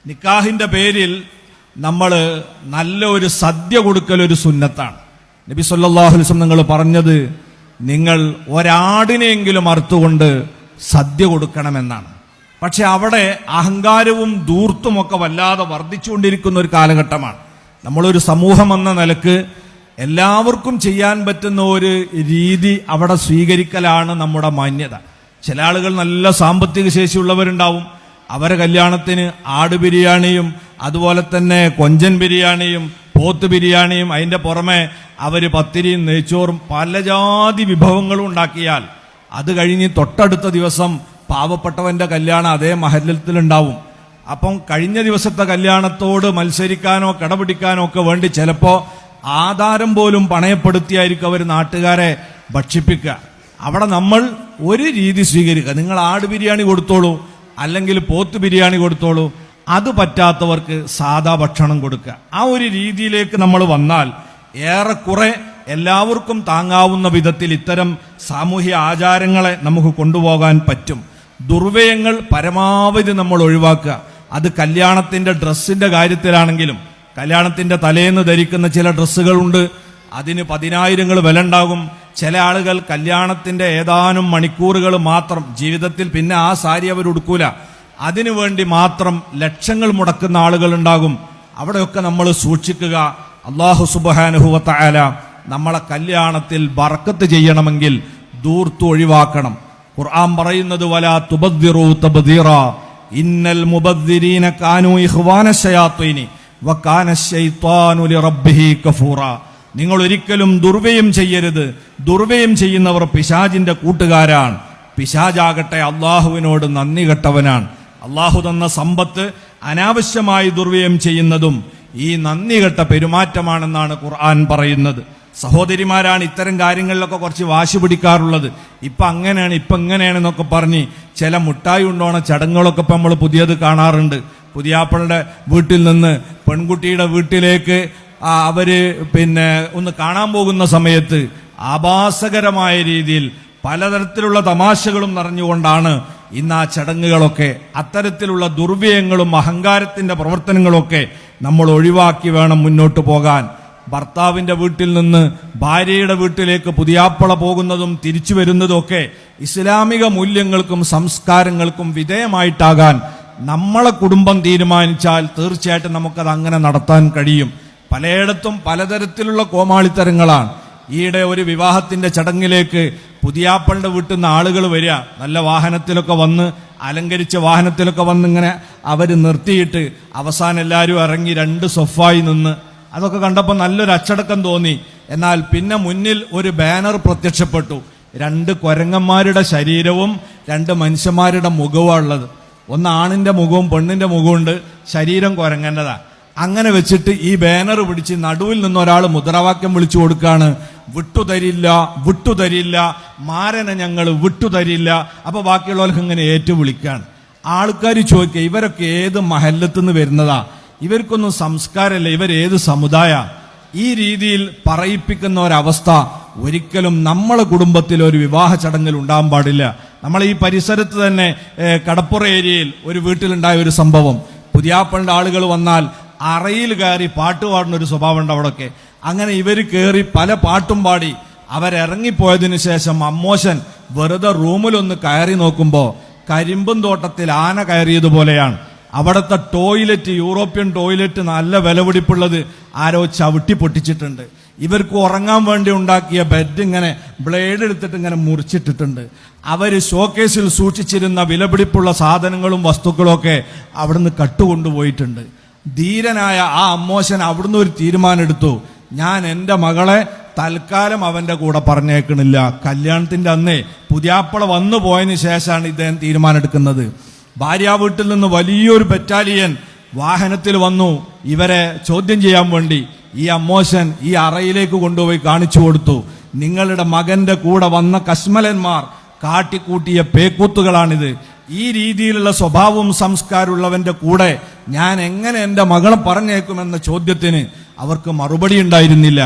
നിക്കാഹിന്റെ പേരിൽ നമ്മൾ നല്ല ഒരു സദ്യ കൊടുക്കൽ ഒരു സുന്നത്താണ്. നബി സല്ലല്ലാഹു അലൈഹി വസല്ലം നിങ്ങൾ പറഞ്ഞത് നിങ്ങൾ ഒരാടിനെങ്കിലും അറുത്തുകൊണ്ട് സദ്യ കൊടുക്കണമെന്നാണ്. പക്ഷെ അവിടെ അഹങ്കാരവും ധൂർത്തുമൊക്കെ വല്ലാതെ വർദ്ധിച്ചുകൊണ്ടിരിക്കുന്ന ഒരു കാലഘട്ടമാണ്. നമ്മളൊരു സമൂഹം എന്ന നിലക്ക് എല്ലാവർക്കും ചെയ്യാൻ പറ്റുന്ന ഒരു രീതി അവിടെ സ്വീകരിക്കലാണ് നമ്മുടെ മാന്യത. ചില ആളുകൾ നല്ല സാമ്പത്തിക ശേഷിയുള്ളവരുണ്ടാവും. അവരെ കല്യാണത്തിന് ആട് ബിരിയാണിയും അതുപോലെ തന്നെ കൊഞ്ചൻ ബിരിയാണിയും പോത്ത് ബിരിയാണിയും അതിന്റെ പുറമെ അവര് പത്തിരിയും നെയ്ച്ചോറും പല ജാതി വിഭവങ്ങളും ഉണ്ടാക്കിയാൽ അത് കഴിഞ്ഞ് തൊട്ടടുത്ത ദിവസം പാവപ്പെട്ടവന്റെ കല്യാണം അതേ മഹല്ലത്തിലുണ്ടാവും. അപ്പം കഴിഞ്ഞ ദിവസത്തെ കല്യാണത്തോട് മത്സരിക്കാനോ കടപിടിക്കാനോ ഒക്കെ വേണ്ടി ചിലപ്പോ ആധാരം പോലും പണയപ്പെടുത്തിയായിരിക്കും അവർ നാട്ടുകാരെ ഭക്ഷിപ്പിക്കുക. അവിടെ നമ്മൾ ഒരു രീതി സ്വീകരിക്കുക. നിങ്ങൾ ആട് ബിരിയാണി കൊടുത്തോളൂ, അല്ലെങ്കിൽ പോത്ത് ബിരിയാണി കൊടുത്തോളൂ. അത് പറ്റാത്തവർക്ക് സാധാ ഭക്ഷണം കൊടുക്കുക. ആ ഒരു രീതിയിലേക്ക് നമ്മൾ വന്നാൽ ഏറെക്കുറെ എല്ലാവർക്കും താങ്ങാവുന്ന വിധത്തിൽ ഇത്തരം സാമൂഹ്യ ആചാരങ്ങളെ നമുക്ക് കൊണ്ടുപോകാൻ പറ്റും. ദുർവ്യയങ്ങൾ പരമാവധി നമ്മൾ ഒഴിവാക്കുക. അത് കല്യാണത്തിന്റെ ഡ്രസ്സിന്റെ കാര്യത്തിലാണെങ്കിലും, കല്യാണത്തിന്റെ തലേന്ന് ധരിക്കുന്ന ചില ഡ്രസ്സുകളുണ്ട്, അതിന് 10,000 വില ഉണ്ടാകും. ചില ആളുകൾ കല്യാണത്തിന്റെ ഏതാനും മണിക്കൂറുകൾ മാത്രം, ജീവിതത്തിൽ പിന്നെ ആ സാരി അവർ ഉടുക്കൂല, അതിനു വേണ്ടി മാത്രം ലക്ഷങ്ങൾ മുടക്കുന്ന ആളുകൾ ഉണ്ടാകും. അവിടെയൊക്കെ നമ്മൾ സൂക്ഷിക്കുക. അല്ലാഹു സുബ്ഹാനഹു വ തആല നമ്മളെ കല്യാണത്തിൽ ബർക്കത്ത് ചെയ്യണമെങ്കിൽ ദൂർത്ത് ഒഴിവാക്കണം. ഖുർആൻ പറയുന്നത് വലാ തുബദ്ദിറു തബ്ദീറ ഇന്നൽ മുബദ്ദിരീന കാനൂ ഇഖ്വാന ശയാത്തീനി വകാന ശൈത്വാനു ലിറബ്ബിഹി കഫൂറ. നിങ്ങൾ ഒരിക്കലും ദുർവ്യയം ചെയ്യരുത്. ദുർവ്യയം ചെയ്യുന്നവർ പിശാചിന്റെ കൂട്ടുകാരാണ്. പിശാചാകട്ടെ അള്ളാഹുവിനോട് നന്ദി കെട്ടവനാണ്. അള്ളാഹു തന്ന സമ്പത്ത് അനാവശ്യമായി ദുർവ്യയം ചെയ്യുന്നതും ഈ നന്ദി കെട്ട പെരുമാറ്റമാണെന്നാണ് ഖുർആൻ പറയുന്നത്. സഹോദരിമാരാണ് ഇത്തരം കാര്യങ്ങളിലൊക്കെ കുറച്ച് വാശി പിടിക്കാറുള്ളത്. ഇപ്പൊ അങ്ങനെയാണ്, ഇപ്പൊ ഇങ്ങനെയാണെന്നൊക്കെ പറഞ്ഞ് ചില മുട്ടായി ഉണ്ടോണ ചടങ്ങുകളൊക്കെ ഇപ്പൊ നമ്മൾ പുതിയത് കാണാറുണ്ട്. പുതിയാപ്പളുടെ വീട്ടിൽ നിന്ന് പെൺകുട്ടിയുടെ വീട്ടിലേക്ക് അവര് ഒന്ന് കാണാൻ പോകുന്ന സമയത്ത് ആഭാസകരമായ രീതിയിൽ പലതരത്തിലുള്ള തമാശകളും നിറഞ്ഞുകൊണ്ടാണ് ഇന്ന് ആ ചടങ്ങുകളൊക്കെ. അത്തരത്തിലുള്ള ദുർവ്യയങ്ങളും അഹങ്കാരത്തിന്റെ പ്രവർത്തനങ്ങളൊക്കെ നമ്മൾ ഒഴിവാക്കി വേണം മുന്നോട്ട് പോകാൻ. ഭർത്താവിന്റെ വീട്ടിൽ നിന്ന് ഭാര്യയുടെ വീട്ടിലേക്ക് പുതിയാപ്പള പോകുന്നതും തിരിച്ചു വരുന്നതും ഒക്കെ ഇസ്ലാമിക മൂല്യങ്ങൾക്കും സംസ്കാരങ്ങൾക്കും വിധേയമായിട്ടാകാൻ നമ്മളെ കുടുംബം തീരുമാനിച്ചാൽ തീർച്ചയായിട്ടും നമുക്കത് അങ്ങനെ നടത്താൻ കഴിയും. പലയിടത്തും പലതരത്തിലുള്ള കോമാളിത്തരങ്ങളാണ്. ഈയിടെ ഒരു വിവാഹത്തിന്റെ ചടങ്ങിലേക്ക് പുതിയാപ്പളുടെ വീട്ടിൽ നിന്ന് ആളുകൾ വരിക, നല്ല വാഹനത്തിലൊക്കെ വന്ന്, അലങ്കരിച്ച വാഹനത്തിലൊക്കെ വന്ന് ഇങ്ങനെ അവർ നിർത്തിയിട്ട് അവസാനം എല്ലാവരും ഇറങ്ങി 2 സൊഫായി നിന്ന്. അതൊക്കെ കണ്ടപ്പോൾ നല്ലൊരു അച്ചടക്കം തോന്നി. എന്നാൽ പിന്നെ മുന്നിൽ ഒരു ബാനർ പ്രത്യക്ഷപ്പെട്ടു. 2 കുരങ്ങന്മാരുടെ ശരീരവും 2 മനുഷ്യന്മാരുടെ മുഖവും ഉള്ളത്. ഒന്ന് ആണിന്റെ മുഖവും പെണ്ണിന്റെ മുഖമുണ്ട്, ശരീരം കുരങ്ങൻ്റെതാ. അങ്ങനെ വെച്ചിട്ട് ഈ ബാനർ പിടിച്ച് നടുവിൽ നിന്ന് ഒരാൾ മുദ്രാവാക്യം വിളിച്ചു കൊടുക്കാണ്, വിട്ടുതരില്ല, വിട്ടുതരില്ല, മാരനെ ഞങ്ങൾ വിട്ടുതരില്ല. അപ്പൊ ബാക്കിയുള്ളവർക്ക് ഇങ്ങനെ ഏറ്റു വിളിക്കാണ്. ആൾക്കാർ ചോദിക്കുക, ഇവരൊക്കെ ഏത് മഹല്ലത്തുനിന്ന് വരുന്നതാ? ഇവർക്കൊന്നും സംസ്കാരമില്ല, ഇവരേത് സമുദായ? ഈ രീതിയിൽ പറയിപ്പിക്കുന്ന ഒരവസ്ഥ ഒരിക്കലും നമ്മളെ കുടുംബത്തിൽ ഒരു വിവാഹ ചടങ്ങിൽ ഉണ്ടാകാൻ പാടില്ല. നമ്മൾ ഈ പരിസരത്ത് തന്നെ കടപ്പുറ ഏരിയയിൽ ഒരു വീട്ടിലുണ്ടായ ഒരു സംഭവം. പുതിയാപ്പളുടെ ആളുകൾ വന്നാൽ അറയിൽ കയറി പാട്ട് പാടുന്ന ഒരു സ്വഭാവം ഉണ്ട് അവിടൊക്കെ. അങ്ങനെ ഇവർ കയറി പല പാട്ടും പാടി അവരിറങ്ങിപ്പോയതിനു ശേഷം അമ്മോശൻ വെറുതെ റൂമിലൊന്ന് കയറി നോക്കുമ്പോ കരിമ്പും തോട്ടത്തിൽ ആന കയറിയതുപോലെയാണ്. അവിടുത്തെ ടോയ്ലറ്റ്, യൂറോപ്യൻ ടോയ്ലറ്റ്, നല്ല വിലപിടിപ്പുള്ളത് ആരോ ചവിട്ടി പൊട്ടിച്ചിട്ടുണ്ട്. ഇവർക്ക് ഉറങ്ങാൻ വേണ്ടി ഉണ്ടാക്കിയ ബെഡ് ഇങ്ങനെ ബ്ലേഡ് എടുത്തിട്ട് ഇങ്ങനെ മുറിച്ചിട്ടിട്ടുണ്ട്. അവര് ഷോക്കേസിൽ സൂക്ഷിച്ചിരുന്ന വിലപിടിപ്പുള്ള സാധനങ്ങളും വസ്തുക്കളും ഒക്കെ അവിടുന്ന് കട്ടുകൊണ്ടുപോയിട്ടുണ്ട്. ധീരനായ ആ അമ്മോശൻ അവിടുന്ന് ഒരു തീരുമാനം എടുത്തു, ഞാൻ എൻ്റെ മകളെ തൽക്കാലം അവന്റെ കൂടെ പറഞ്ഞേക്കണില്ല. കല്യാണത്തിന്റെ അന്നേ പുതിയാപ്പള വന്നു പോയതിനു ശേഷമാണ് ഇദ്ദേഹം തീരുമാനം എടുക്കുന്നത്. ഭാര്യ വീട്ടിൽ നിന്ന് വലിയൊരു ബറ്റാലിയൻ വാഹനത്തിൽ വന്നു ഇവരെ ചോദ്യം ചെയ്യാൻ വേണ്ടി. ഈ അമ്മോശൻ ഈ അറയിലേക്ക് കൊണ്ടുപോയി കാണിച്ചു കൊടുത്തു, നിങ്ങളുടെ മകന്റെ കൂടെ വന്ന കശ്മലന്മാർ കാട്ടിക്കൂട്ടിയ പേക്കൂത്തുകളാണിത്. ഈ രീതിയിലുള്ള സ്വഭാവവും സംസ്കാരമുള്ളവന്റെ കൂടെ ഞാൻ എങ്ങനെ എൻ്റെ മകളെ പറഞ്ഞേക്കുമെന്ന ചോദ്യത്തിന് അവർക്ക് മറുപടി ഉണ്ടായിരുന്നില്ല.